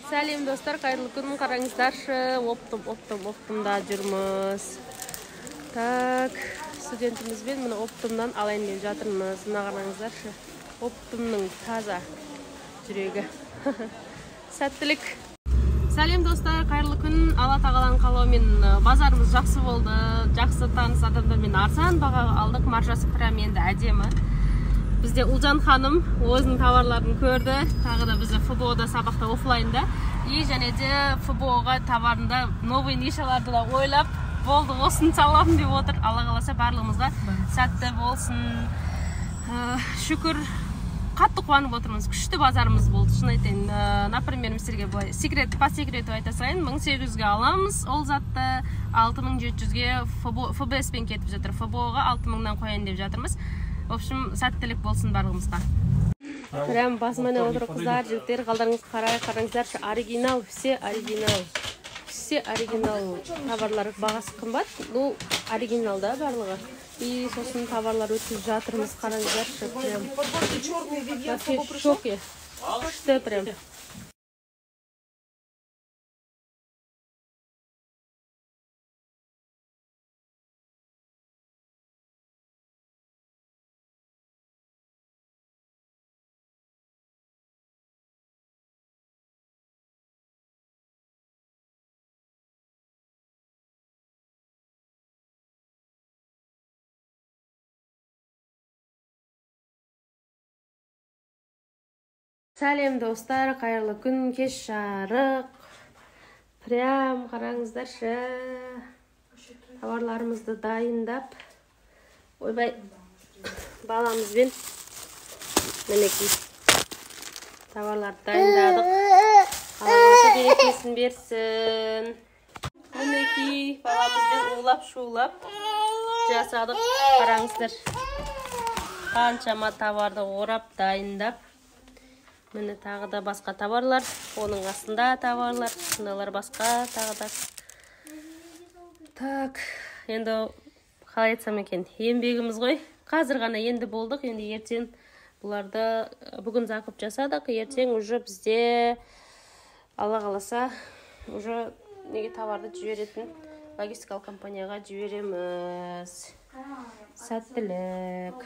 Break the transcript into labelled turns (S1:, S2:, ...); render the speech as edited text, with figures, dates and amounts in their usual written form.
S1: Сәлем достар, қайырлы күн, қараңыздаршы, оптымда жүрміз. Так, студентімізбен мұны оптымдан алайын деп жатырмыз. Мұна қараңыздаршы, оптымның таза жүрегі. Сәттілік. Сәлем достар, қайырлы күн. Алла тағаланың қалауымен базарымыз жақсы болды. Жақсы таныс адамдармен арзан бағаға алдық. Маржасы прям енді әдемі. Бізде Ұлжан ханым өзінің товарларын көрді. Тағы да бізде ФБО-да сабақта офлайнда. И және де ФБО-ға товарында новый нишаларды да ойлап, болды осыны саламын деп отыр. Алла қаласа барлығымызға сәтті болсын. Шүкір. Қатты қуанып отырмыз. Күшті базарымыз болды. Шын айтайын. Например, сіздерге былай по секрету айта салайын, 1800-ге аламыз ол затты, 6700-ге ФБС-пен кетіп жатыр. ФБО-ға 6000-дан қояйын деп жатырмыз. В общем, сәттілік болсын барлығымызға. Прям басымане отыр қыздар, жігіттер, қараңыздаршы, оригинал, все оригинал товарлар, бағасы қымбат. Ну, оригинал да барлығы. И сосын товарлар өтіп жатырмыз, қараңыздаршы, прям. Вообще в шоке. Күшті прям. Сәлем достар, қайырлы күн, кеш жарық. Прям қараңыздаршы. Товарларымызды дайындап. Ойбай, баламызбен мінекей. Товарларды дайындадық. Қаламасы берекесін берсін. Мінекей, баламызбен улап-шулап жасадық. Қараңыздар. Қаншама товарды орап дайындап. Міне тағы да басқа товарлар, оның астында товарлар, мыналар басқа тағы да. Так, енді қалай айтсам екен, еңбегіміз ғой. Қазір ғана енді болдық, енді ертең бұларды бүгін закуп жасадық, ертең уже бізде Алла қаласа уже неге товарды жіберетін логистикалық компанияға жібереміз. Сәттілік.